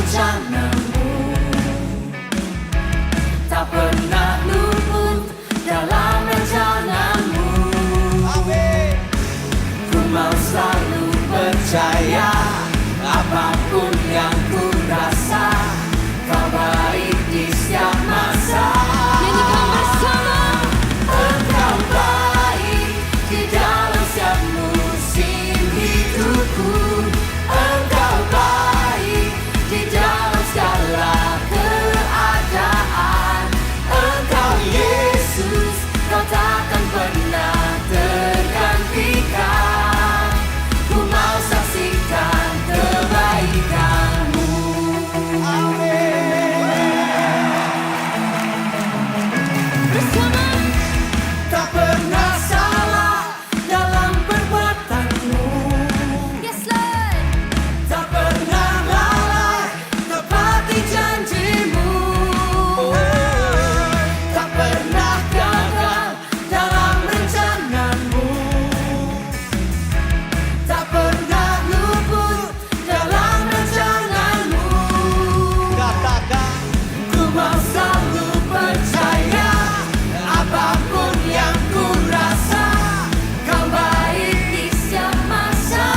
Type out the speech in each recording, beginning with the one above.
rencanamu, tak pernah luput dalam rencanamu. Ku mau selalu percaya, apapun yang ku rasa, kau baik di setiap masa. Nyanyikan bersama. Engkau baik di dalam setiap musim hidupku. Engkau baik di dalam segala keadaan. Engkau Yesus, kau takkan pernah tergantikan. Ku mau saksikan kebaikanmu. Bersama. Tak pernah salah dalam perbuatanmu, Yes Lord. tak pernah lalai tepati janjimu, tak pernah gagal dalam rencanamu, tak pernah luput dalam rencanamu. Katakan, ku mau selalu percaya, apapun yang ku rasa, kau baik di setiap masa.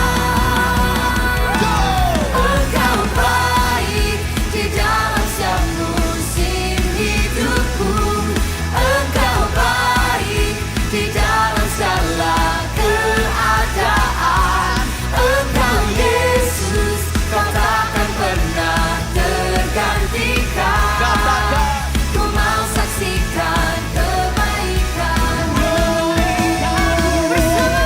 Engkau baik di dalam setiap musim hidupku. Engkau baik di dalam segala keadaan. Engkau Yesus, kau takkan pernah tergantikan. Ku mau saksikan kebaikanmu.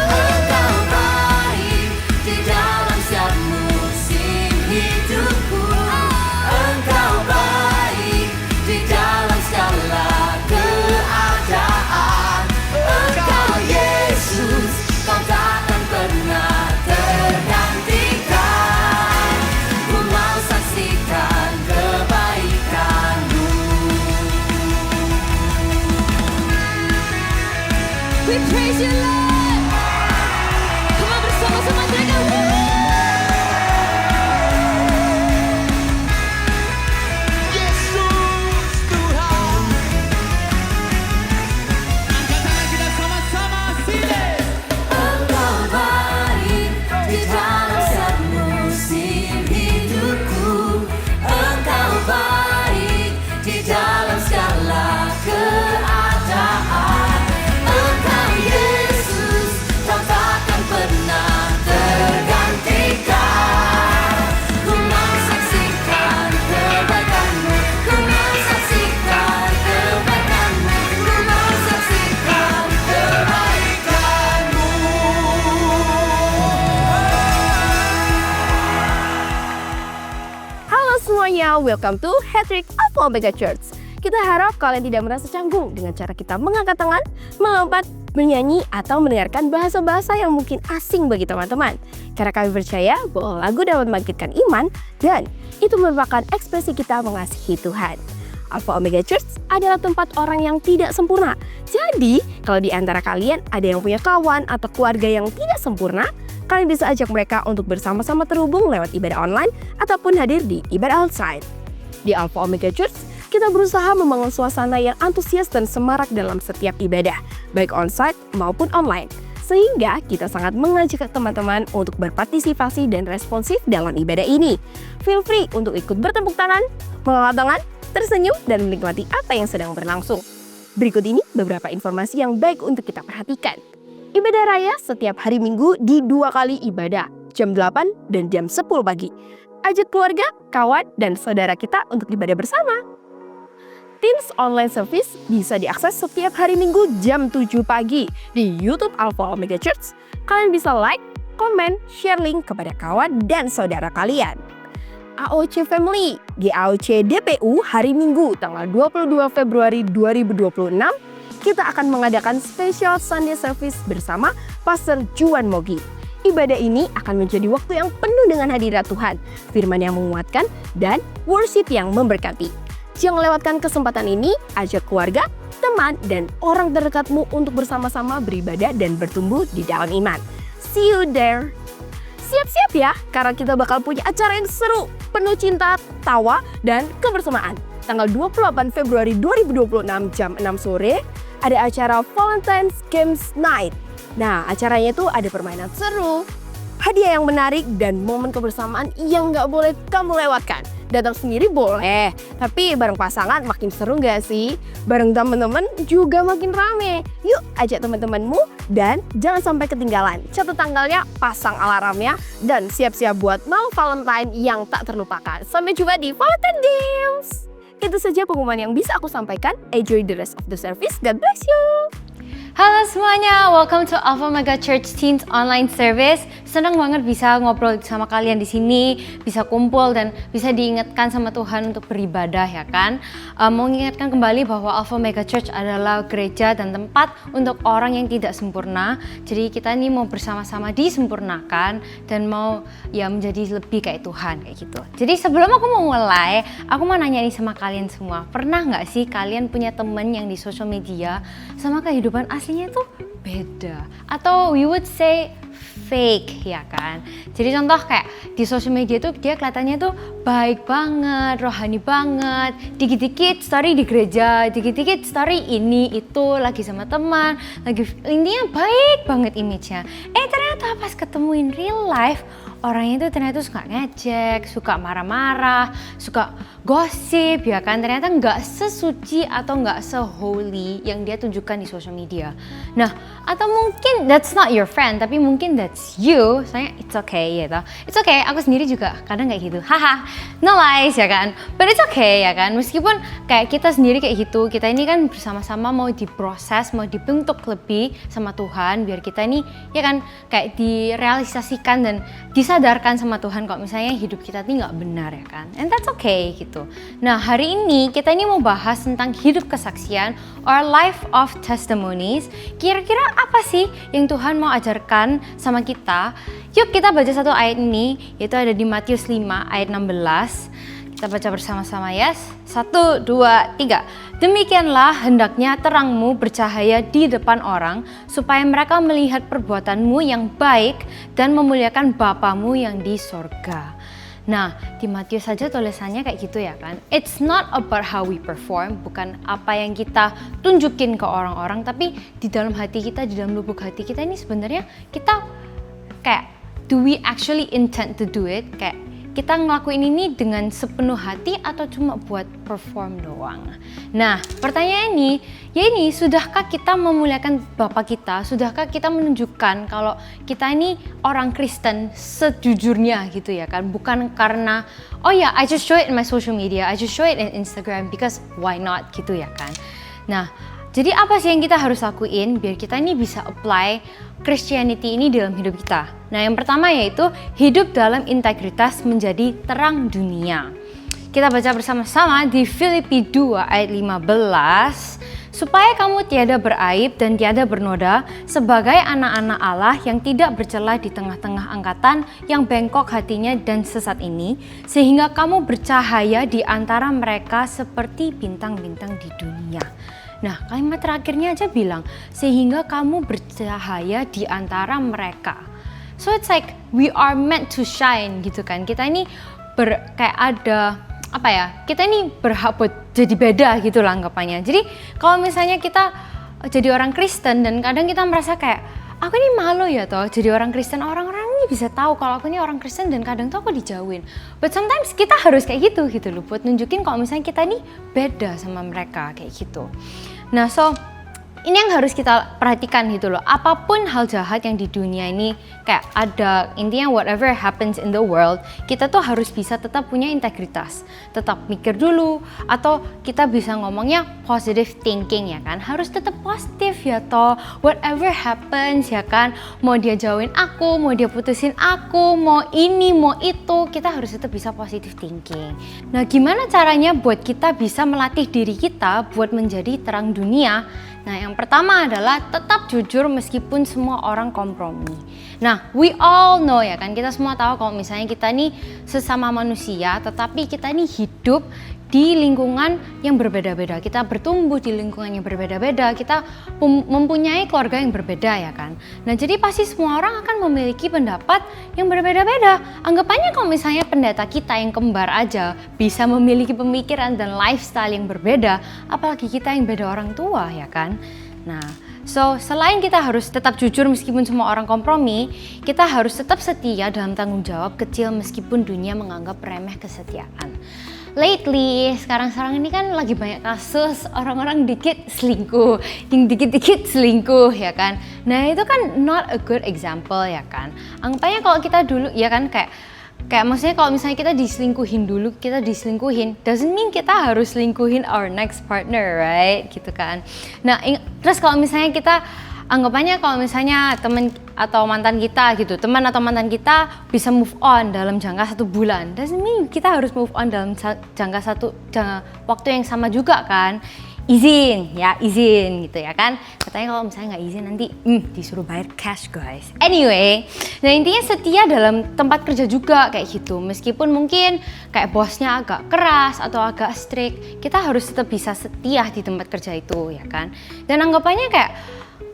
Engkau baik di dalam setiap musim hidupku. Engkau baik di dalam segala keadaan. Engkau Yesus, kau takkan pernah tergantikan. Ku mau saksikan kebaikanmu. We praise you Lord. Come on bersama-sama teriakan. Yesus Tuhan. Angkat tangan kita sama-sama sini. Engkau baik di dalam setiap musim hidupku. Engkau baik di dalam segala keadaan. Engkau Yesus, kau takkan pernah tergantikan. Ku mau saksikan kebaikanmu. Ku mau saksikan kebaikanmu. Ku mau saksikan kebaikanmu. Halo semuanya, welcome to Hat-Trick Alpha Omega Church. Kita harap kalian tidak merasa canggung dengan cara kita mengangkat tangan, melompat, menyanyi, atau mendengarkan bahasa-bahasa yang mungkin asing bagi teman-teman. Karena kami percaya bahwa lagu dapat membangkitkan iman dan itu merupakan ekspresi kita mengasihi Tuhan. Alpha Omega Church adalah tempat orang yang tidak sempurna. Jadi, kalau di antara kalian ada yang punya kawan atau keluarga yang tidak sempurna, kalian bisa ajak mereka untuk bersama-sama terhubung lewat ibadah online ataupun hadir di ibadah outside. Di Alpha Omega Church, kita berusaha membangun suasana yang antusias dan semarak dalam setiap ibadah, baik onsite maupun online. Sehingga kita sangat mengajak teman-teman untuk berpartisipasi dan responsif dalam ibadah ini. Feel free untuk ikut bertepuk tangan, mengangkat tangan, tersenyum, dan menikmati apa yang sedang berlangsung. Berikut ini beberapa informasi yang baik untuk kita perhatikan. Ibadah raya setiap hari Minggu di 2 kali ibadah, jam 8 dan jam 10 pagi. Ajak keluarga, kawan, dan saudara kita untuk ibadah bersama. Teens online service bisa diakses setiap hari Minggu jam 7 pagi di YouTube Alpha Omega Church. Kalian bisa like, komen, share link kepada kawan dan saudara kalian. AOC Family, GAOC DPU hari Minggu tanggal 22 Februari 2026, kita akan mengadakan special Sunday service bersama Pastor Juan Mogi. Ibadah ini akan menjadi waktu yang penuh dengan hadirat Tuhan, firman yang menguatkan, dan worship yang memberkati. Jangan lewatkan kesempatan ini, ajak keluarga, teman, dan orang terdekatmu untuk bersama-sama beribadah dan bertumbuh di dalam iman. See you there! siap-siap ya, karena kita bakal punya acara yang seru, penuh cinta, tawa, dan kebersamaan. Tanggal 28 Februari 2026 jam 6 sore, ada acara Valentine's Games Night. Nah, acaranya itu ada permainan seru, hadiah yang menarik, dan momen kebersamaan yang nggak boleh kamu lewatkan. Datang sendiri boleh, tapi bareng pasangan makin seru nggak sih? Bareng teman-teman juga makin rame. Yuk ajak teman-temanmu dan jangan sampai ketinggalan. Catat tanggalnya, pasang alarmnya, dan siap-siap buat malam Valentine yang tak terlupakan. Sampai jumpa di Valentine Games. Itu saja pengumuman yang bisa aku sampaikan. Enjoy the rest of the service. God bless you. Halo semuanya, welcome to Alpha Omega Church Teens Online Service. Senang banget bisa ngobrol sama kalian di sini, bisa kumpul dan bisa diingatkan sama Tuhan untuk beribadah ya kan. Mau mengingatkan kembali bahwa Alpha Omega Church adalah gereja dan tempat untuk orang yang tidak sempurna. Jadi kita ini mau bersama-sama disempurnakan dan mau ya menjadi lebih kayak Tuhan kayak gitu. Jadi sebelum aku mau mulai, aku mau nanya nih sama kalian semua. Pernah nggak sih kalian punya temen yang di social media sama kehidupan aslinya tuh beda, atau we would say fake ya kan. Jadi contoh kayak di social media tuh dia kelihatannya tuh baik banget, rohani banget, dikit-dikit story di gereja, dikit-dikit story ini itu lagi sama teman, lagi intinya baik banget image-nya. Ternyata pas ketemu in real life orangnya itu ternyata suka ngejek, suka marah-marah, suka gosip ya kan. Ternyata nggak sesuci atau nggak se-holy yang dia tunjukkan di social media. Nah, atau mungkin that's not your friend, tapi mungkin that's you. Soalnya it's okay ya toh. It's okay, aku sendiri juga kadang kayak gitu. Haha, no lies ya kan. But it's okay ya kan. Meskipun kayak kita sendiri kayak gitu, kita ini kan bersama-sama mau diproses, mau dibentuk lebih sama Tuhan biar kita ini ya kan kayak direalisasikan dan disadarkan sama Tuhan kalau misalnya hidup kita ini nggak benar ya kan. And that's okay gitu. Nah, hari ini kita ini mau bahas tentang hidup kesaksian or life of testimonies. Kira-kira apa sih yang Tuhan mau ajarkan sama kita? Yuk kita baca satu ayat ini, yaitu ada di Matius 5 ayat 16. Kita baca bersama-sama ya. 1, 2, 3. Demikianlah hendaknya terangmu bercahaya di depan orang, supaya mereka melihat perbuatanmu yang baik dan memuliakan Bapamu yang di sorga. Nah, di Matius saja tulisannya kayak gitu ya kan. It's not about how we perform, bukan apa yang kita tunjukin ke orang-orang, tapi di dalam hati kita, di dalam lubuk hati kita ini sebenarnya kita kayak, do we actually intend to do it? Kayak kita ngelakuin ini dengan sepenuh hati atau cuma buat perform doang? Nah, pertanyaan ini, sudahkah kita memuliakan Bapa kita? Sudahkah kita menunjukkan kalau kita ini orang Kristen sejujurnya gitu ya kan? Bukan karena, oh ya, I just show it in my social media, I just show it in Instagram because why not gitu ya kan? Nah, jadi apa sih yang kita harus lakuin biar kita ini bisa apply Christianity ini dalam hidup kita? Nah, yang pertama yaitu hidup dalam integritas menjadi terang dunia. Kita baca bersama-sama di Filipi 2 ayat 15. Supaya kamu tiada beraib dan tiada bernoda sebagai anak-anak Allah yang tidak bercela di tengah-tengah angkatan yang bengkok hatinya dan sesat ini, sehingga kamu bercahaya di antara mereka seperti bintang-bintang di dunia. Nah, kalimat terakhirnya aja bilang, sehingga kamu bercahaya di antara mereka. So it's like we are meant to shine gitu kan. Kita ini kayak ada, apa ya, kita ini berhak buat jadi beda gitu lah anggapannya. Jadi kalau misalnya kita jadi orang Kristen dan kadang kita merasa kayak, aku ini malu ya toh jadi orang Kristen, orang-orang ini bisa tahu kalau aku ini orang Kristen dan kadang tuh aku dijauhin. But sometimes kita harus kayak gitu loh buat nunjukin kalau misalnya kita ini beda sama mereka kayak gitu. Nah, so ini yang harus kita perhatikan gitu loh. Apapun hal jahat yang di dunia ini kayak ada, intinya whatever happens in the world, kita tuh harus bisa tetap punya integritas. Tetap mikir dulu, atau kita bisa ngomongnya positive thinking ya kan. Harus tetap positif ya toh. Whatever happens ya kan. Mau dia jauhin aku, mau dia putusin aku, mau ini, mau itu, kita harus tetap bisa positive thinking. Nah, gimana caranya buat kita bisa melatih diri kita buat menjadi terang dunia? Nah, yang pertama adalah tetap jujur meskipun semua orang kompromi. Nah, we all know ya kan, kita semua tahu kalau misalnya kita nih sesama manusia, tetapi kita nih hidup di lingkungan yang berbeda-beda, kita bertumbuh di lingkungan yang berbeda-beda, kita mempunyai keluarga yang berbeda ya kan. Nah jadi pasti semua orang akan memiliki pendapat yang berbeda-beda. Anggapannya kalau misalnya pendeta kita yang kembar aja bisa memiliki pemikiran dan lifestyle yang berbeda, apalagi kita yang beda orang tua ya kan. Nah, so selain kita harus tetap jujur meskipun semua orang kompromi, kita harus tetap setia dalam tanggung jawab kecil meskipun dunia menganggap remeh kesetiaan. Lately, sekarang ini kan lagi banyak kasus orang-orang dikit selingkuh, yang dikit-dikit selingkuh ya kan. Nah itu kan not a good example ya kan. Anggapannya kalau kita dulu ya kan kayak maksudnya kalau misalnya kita diselingkuhin dulu, kita diselingkuhin, doesn't mean kita harus selingkuhin our next partner, right? Gitu kan. Nah, terus kalau misalnya kita, anggapannya kalau misalnya teman atau mantan kita gitu, teman atau mantan kita bisa move on dalam jangka 1 bulan, doesn't mean kita harus move on dalam jangka waktu yang sama juga kan. Izin gitu ya kan. Katanya kalau misalnya nggak izin nanti disuruh bayar cash guys. Anyway, nah intinya setia dalam tempat kerja juga kayak gitu. Meskipun mungkin kayak bosnya agak keras atau agak strict, kita harus tetap bisa setia di tempat kerja itu ya kan. Dan anggapannya kayak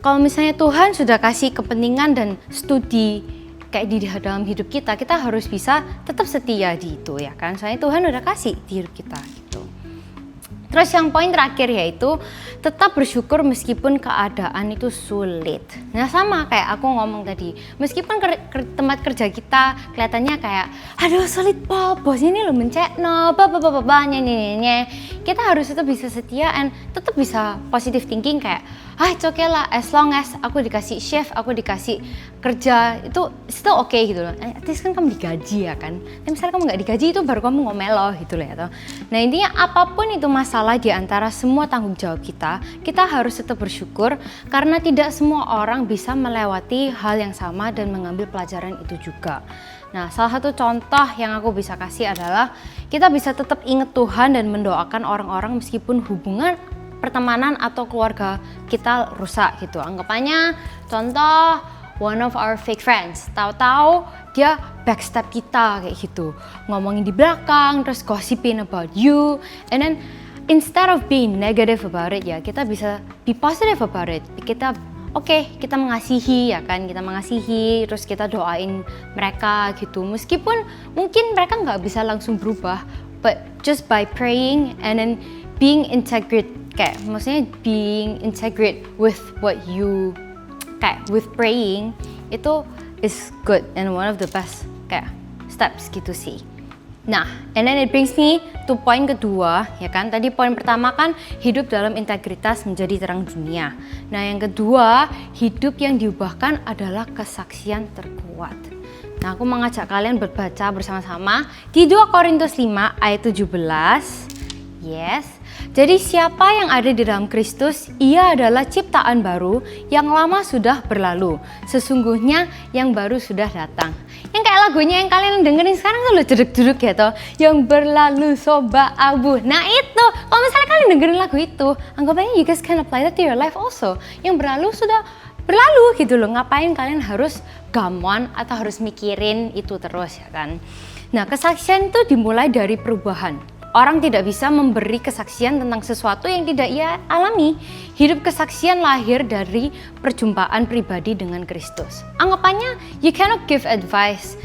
kalau misalnya Tuhan sudah kasih kepentingan dan studi kayak di dalam hidup kita, kita harus bisa tetap setia di itu ya kan. Soalnya Tuhan udah kasih di hidup kita gitu. Terus yang poin terakhir yaitu tetap bersyukur meskipun keadaan itu sulit. Nah sama kayak aku ngomong tadi, meskipun tempat kerja kita kelihatannya kayak aduh sulit bos ini lo mencekno, kita harus tetap bisa setia and tetap bisa positive thinking kayak it's okay lah, as long as aku dikasih shift, aku dikasih kerja itu still okay gitu loh. At least kan kamu digaji ya kan. Tapi misalnya kamu nggak digaji itu baru kamu ngomel loh gitu loh ya toh. Nah intinya apapun itu masalah di antara semua tanggung jawab kita harus tetap bersyukur karena tidak semua orang bisa melewati hal yang sama dan mengambil pelajaran itu juga. Nah salah satu contoh yang aku bisa kasih adalah kita bisa tetap ingat Tuhan dan mendoakan orang-orang meskipun hubungan pertemanan atau keluarga kita rusak gitu. Anggapannya contoh one of our fake friends, tahu-tahu dia backstab kita kayak gitu, ngomongin di belakang, terus gossiping about you, and then instead of being negative about it ya kita bisa be positive about it. Kita kita mengasihi ya kan, kita mengasihi, terus kita doain mereka gitu. Meskipun mungkin mereka nggak bisa langsung berubah, but just by praying and then being integrate, kayak maksudnya being integrate with what you with praying itu is good and one of the best kayak steps gitu sih. Nah, and then it brings me to poin kedua ya kan. Tadi poin pertama kan hidup dalam integritas menjadi terang dunia. Nah, yang kedua, hidup yang diubahkan adalah kesaksian terkuat. Nah, aku mengajak kalian berbaca bersama-sama di 2 Korintus 5 ayat 17. Yes. Jadi siapa yang ada di dalam Kristus, ia adalah ciptaan baru, yang lama sudah berlalu. Sesungguhnya yang baru sudah datang. Yang kayak lagunya yang kalian dengerin sekarang tuh lo jeduk-jeduk ya toh. Yang berlalu soba abu. Nah itu, kalau misalnya kalian dengerin lagu itu, anggapannya you guys can apply that to your life also. Yang berlalu sudah berlalu gitu loh. Ngapain kalian harus gamon atau harus mikirin itu terus ya kan. Nah kesaksian itu dimulai dari perubahan. Orang tidak bisa memberi kesaksian tentang sesuatu yang tidak ia alami. Hidup kesaksian lahir dari perjumpaan pribadi dengan Kristus. Anggapannya, you cannot give advice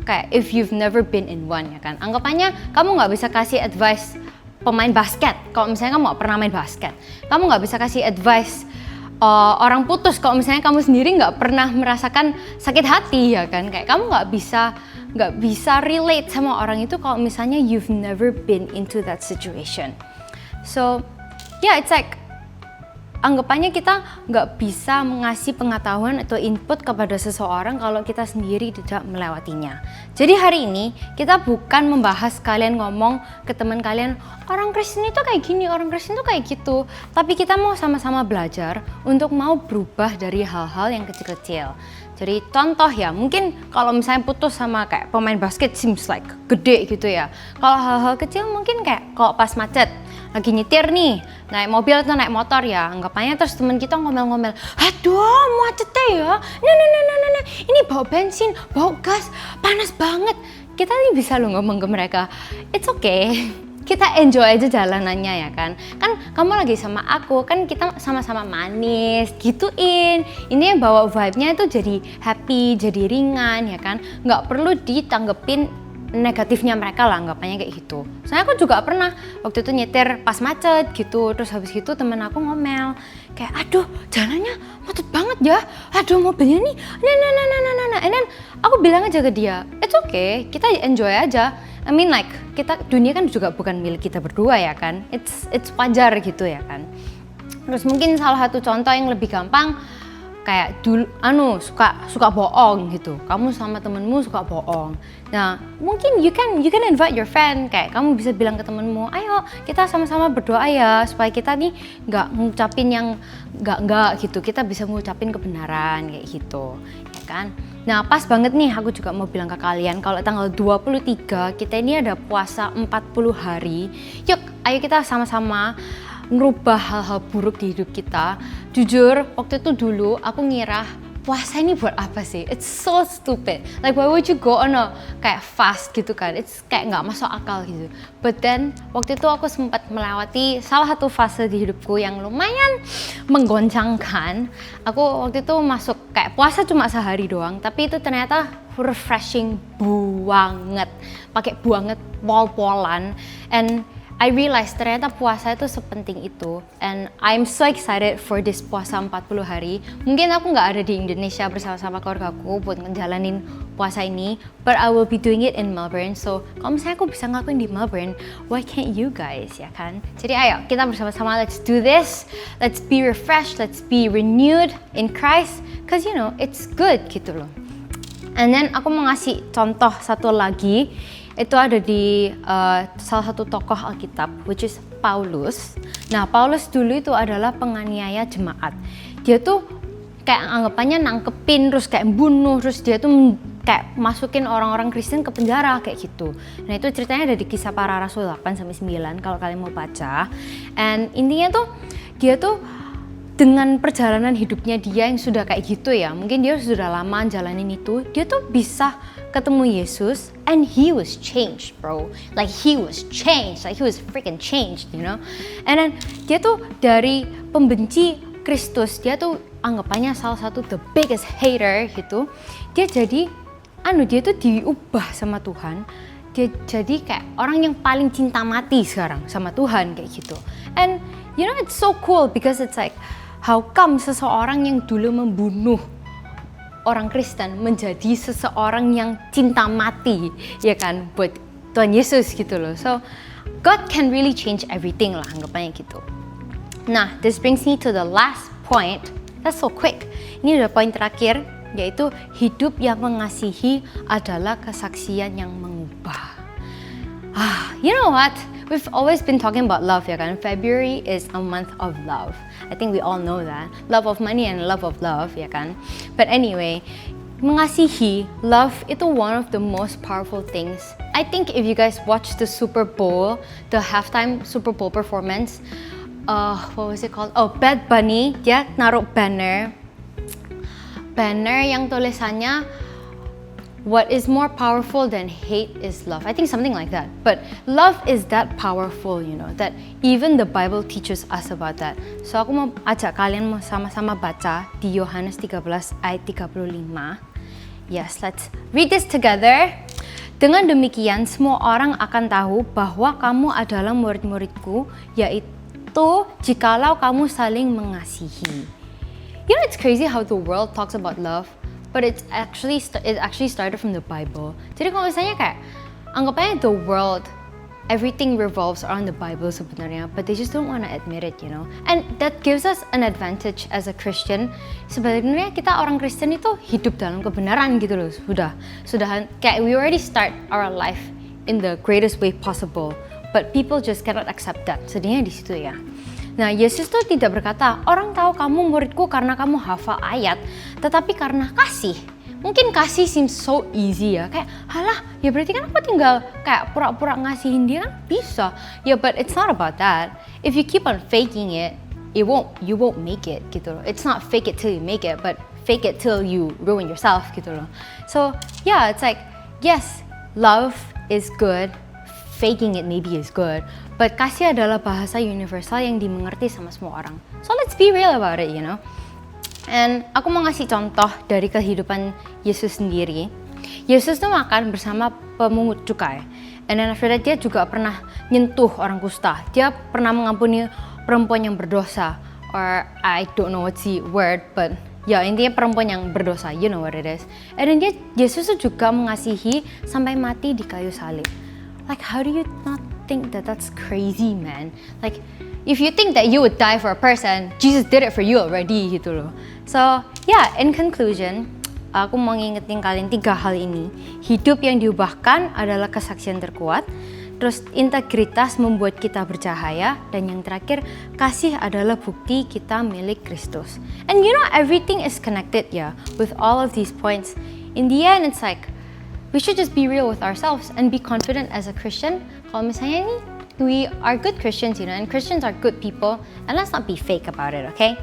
kayak if you've never been in one ya kan. Anggapannya, kamu nggak bisa kasih advice pemain basket kalau misalnya kamu nggak pernah main basket. Kamu nggak bisa kasih advice orang putus kalau misalnya kamu sendiri nggak pernah merasakan sakit hati ya kan. Kayak kamu nggak bisa relate sama orang itu kalau misalnya you've never been into that situation. So yeah, it's like anggapannya kita nggak bisa mengasih pengetahuan atau input kepada seseorang kalau kita sendiri tidak melewatinya. Jadi hari ini kita bukan membahas kalian ngomong ke teman kalian, orang Kristen itu kayak gini, orang Kristen itu kayak gitu. Tapi kita mau sama-sama belajar untuk mau berubah dari hal-hal yang kecil-kecil. Jadi contoh ya, mungkin kalau misalnya putus sama kayak pemain basket seems like gede gitu ya. Kalau hal-hal kecil mungkin kayak kalau pas macet, lagi nyetir nih, naik mobil atau naik motor ya, anggapannya terus teman kita ngomel-ngomel, aduh macetnya ya, nah, ini bau bensin, bau gas, panas banget. Kita nih bisa loh ngomong ke mereka, it's okay, kita enjoy aja jalanannya ya kan. Kan kamu lagi sama aku, kan kita sama-sama manis, gituin. Ini bawa vibe-nya itu jadi happy, jadi ringan ya kan. Nggak perlu ditanggepin negatifnya mereka lah, anggapannya kayak gitu. Soalnya aku juga pernah waktu itu nyetir pas macet gitu, terus habis gitu temen aku ngomel kayak, aduh jalannya macet banget ya, aduh mobilnya nih, nah, and then aku bilang aja ke dia, it's okay, kita enjoy aja. I mean like, dunia kan juga bukan milik kita berdua ya kan, it's wajar gitu ya kan. Terus mungkin salah satu contoh yang lebih gampang, kayak dulu suka bohong gitu. Kamu sama temenmu suka bohong. Nah, mungkin you can invite your friend, kayak kamu bisa bilang ke temenmu, ayo kita sama-sama berdoa ya supaya kita nih nggak ngucapin yang nggak gitu. Kita bisa ngucapin kebenaran kayak gitu, ya kan? Nah, pas banget nih aku juga mau bilang ke kalian kalau tanggal 23 kita ini ada puasa 40 hari. Yuk, ayo kita sama-sama ngerubah hal-hal buruk di hidup kita. Jujur, waktu itu dulu aku ngira puasa ini buat apa sih? It's so stupid. Like why would you go on a kayak fast gitu kan? It's kayak nggak masuk akal gitu. But then waktu itu aku sempat melewati salah satu fase di hidupku yang lumayan menggoncangkan. Aku waktu itu masuk kayak puasa cuma sehari doang, tapi itu ternyata refreshing banget. Pakai banget pol-polan, and I realized ternyata puasa itu sepenting itu, and I'm so excited for this puasa 40 hari. Mungkin aku nggak ada di Indonesia bersama-sama keluargaku buat ngejalanin puasa ini, but I will be doing it in Melbourne. So kalau misalnya aku bisa ngelakuin di Melbourne, why can't you guys, ya kan? Jadi ayo kita bersama-sama, let's do this, let's be refreshed, let's be renewed in Christ, cause you know it's good gitu loh. And then aku mau ngasih contoh satu lagi. Itu ada di salah satu tokoh Alkitab, which is Paulus. Nah, Paulus dulu itu adalah penganiaya jemaat. Dia tuh kayak anggapannya nangkepin, terus kayak bunuh, terus dia tuh kayak masukin orang-orang Kristen ke penjara kayak gitu. Nah, itu ceritanya ada di Kisah Para Rasul 8-9 kalau kalian mau baca. And intinya tuh dia tuh dengan perjalanan hidupnya dia yang sudah kayak gitu ya, mungkin dia sudah lama jalanin itu, dia tuh bisa ketemu Yesus and he was changed, bro. Like he was changed, like he was freaking changed, you know. And then dia tuh dari pembenci Kristus, dia tuh anggapannya salah satu the biggest hater gitu. Dia jadi dia tuh diubah sama Tuhan. Dia jadi kayak orang yang paling cinta mati sekarang sama Tuhan kayak gitu. And you know it's so cool because it's like how come seseorang yang dulu membunuh orang Kristen menjadi seseorang yang cinta mati, ya kan, buat Tuhan Yesus gitu loh. So God can really change everything lah, anggapannya gitu. Nah, this brings me to the last point. That's so quick. Ini udah poin terakhir, yaitu hidup yang mengasihi adalah kesaksian yang mengubah. You know what? We've always been talking about love, ya kan? February is a month of love. I think we all know that. Love of money and love of love, ya kan? But anyway, mengasihi, love itu one of the most powerful things. I think if you guys watch the Super Bowl, the halftime Super Bowl performance, what was it called? Oh, Bad Bunny, dia naruh banner yang tulisannya what is more powerful than hate is love. I think something like that. But love is that powerful, you know, that even the Bible teaches us about that. So aku mau ajak kalian mau sama-sama baca di Yohanes 13 ayat 35. Yes, let's read this together. Dengan demikian semua orang akan tahu bahwa kamu adalah murid-muridku, yaitu jikalau kamu saling mengasihi. You know, it's crazy how the world talks about love. But it actually started from the Bible. Jadi kalau misalnya kayak anggapannya the world, everything revolves around the Bible sebenarnya, but they just don't want to admit it, you know. And that gives us an advantage as a Christian. Sebenarnya kita orang Kristen itu hidup dalam kebenaran gitu loh. Sudah kayak we already start our life in the greatest way possible, but people just cannot accept that. Sedihnya di situ ya. Nah, Yesus tuh tidak berkata, orang tahu kamu muridku karena kamu hafal ayat, tetapi karena kasih. Mungkin kasih seems so easy ya, kayak halah, ya berarti kan aku tinggal kayak pura-pura ngasihin dia kan bisa. Ya, but it's not about that. If you keep on faking it, you won't make it gitu loh. It's not fake it till you make it, but fake it till you ruin yourself gitu loh. So, yeah, it's like, yes, love is good. faking it maybe is good, but kasih adalah bahasa universal yang dimengerti sama semua orang. So let's be real about it, you know. And aku mau ngasih contoh dari kehidupan Yesus sendiri. Yesus tuh makan bersama pemungut cukai. And then after that dia juga pernah nyentuh orang kusta. Dia pernah mengampuni perempuan yang berdosa. Or I don't know what's the word, but ya intinya perempuan yang berdosa, you know what it is. And then Yesus tuh juga mengasihi sampai mati di kayu salib. Like how do you not think that that's crazy, man? Like if you think that you would die for a person, Jesus did it for you already gitu loh. So yeah, in conclusion, aku mau ngingetin kalian 3 hal ini. Hidup yang diubahkan adalah kesaksian terkuat. Terus integritas membuat kita bercahaya. Dan yang terakhir, kasih adalah bukti kita milik Kristus. And you know everything is connected ya, with all of these points. In the end it's like, we should just be real with ourselves and be confident as a Christian. Kalau misalnya nih, we are good Christians, you know, and Christians are good people. And let's not be fake about it, okay?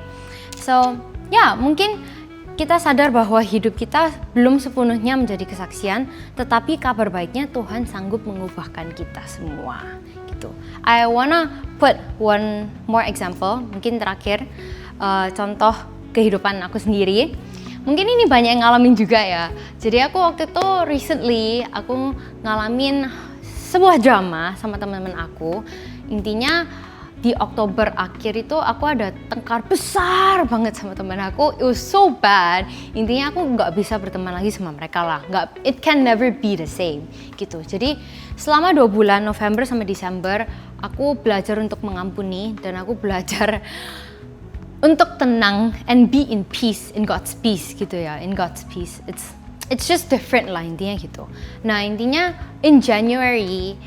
So ya, mungkin kita sadar bahwa hidup kita belum sepenuhnya menjadi kesaksian, tetapi kabar baiknya Tuhan sanggup mengubahkan kita semua. Gitu. I wanna put one more example, mungkin terakhir, contoh kehidupan aku sendiri. Mungkin ini banyak yang ngalamin juga ya. Jadi aku waktu itu recently aku ngalamin sebuah drama sama teman-teman aku. Intinya di Oktober akhir itu aku ada tengkar besar banget sama teman aku. It was so bad. Intinya aku nggak bisa berteman lagi sama mereka lah. It can never be the same gitu. Jadi selama 2 bulan November sampai Desember aku belajar untuk mengampuni dan aku belajar untuk tenang and be in peace, in God's peace gitu ya, in God's peace. It's just different lah intinya gitu. Nah intinya in January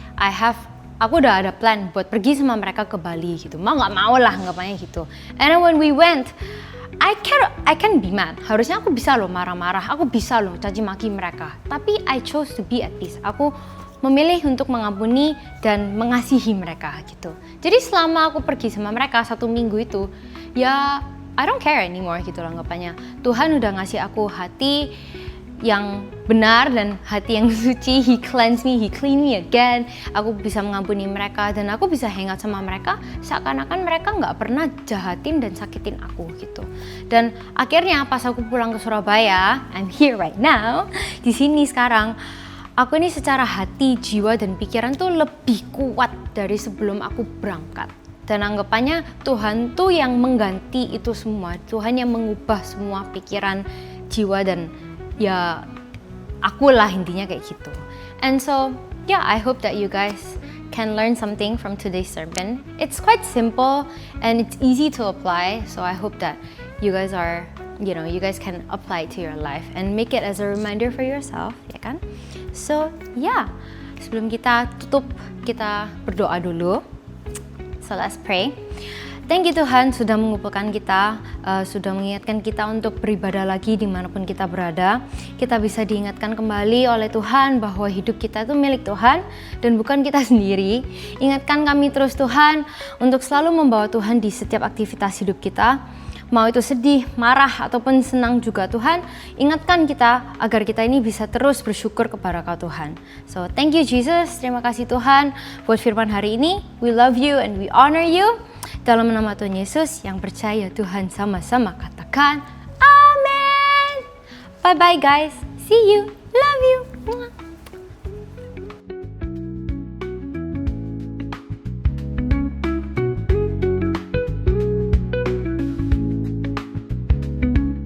aku udah ada plan buat pergi sama mereka ke Bali gitu. Mau nggak mau lah ngapain gitu. And then when we went, I can be mad. Harusnya aku bisa loh marah-marah, aku bisa loh caci maki mereka. Tapi I chose to be at peace. Aku memilih untuk mengampuni dan mengasihi mereka gitu. Jadi selama aku pergi sama mereka 1 minggu itu, ya I don't care anymore gitu lah anggapannya. Tuhan udah ngasih aku hati yang benar dan hati yang suci. He cleanse me, He clean me again. Aku bisa mengampuni mereka dan aku bisa hangout sama mereka seakan-akan mereka nggak pernah jahatin dan sakitin aku gitu. Dan akhirnya pas aku pulang ke Surabaya, I'm here right now, di sini sekarang, aku ini secara hati, jiwa dan pikiran tuh lebih kuat dari sebelum aku berangkat. Dan anggapannya Tuhan tuh yang mengganti itu semua. Tuhan yang mengubah semua pikiran, jiwa dan ya akulah intinya kayak gitu. And so yeah, I hope that you guys can learn something from today's sermon. It's quite simple and it's easy to apply. So I hope that you guys can apply it to your life and make it as a reminder for yourself, ya kan? So yeah, sebelum kita tutup, kita berdoa dulu. So let's pray. Thank you Tuhan sudah mengumpulkan kita, sudah mengingatkan kita untuk beribadah lagi dimanapun kita berada. Kita bisa diingatkan kembali oleh Tuhan bahwa hidup kita itu milik Tuhan dan bukan kita sendiri. Ingatkan kami terus Tuhan untuk selalu membawa Tuhan di setiap aktivitas hidup kita. Mau itu sedih, marah, ataupun senang juga Tuhan, ingatkan kita agar kita ini bisa terus bersyukur kepada Kau Tuhan. So thank you Jesus, terima kasih Tuhan buat firman hari ini. We love you and we honor you. Dalam nama Tuhan Yesus yang percaya Tuhan sama-sama katakan Amen. Bye bye guys, see you, love you.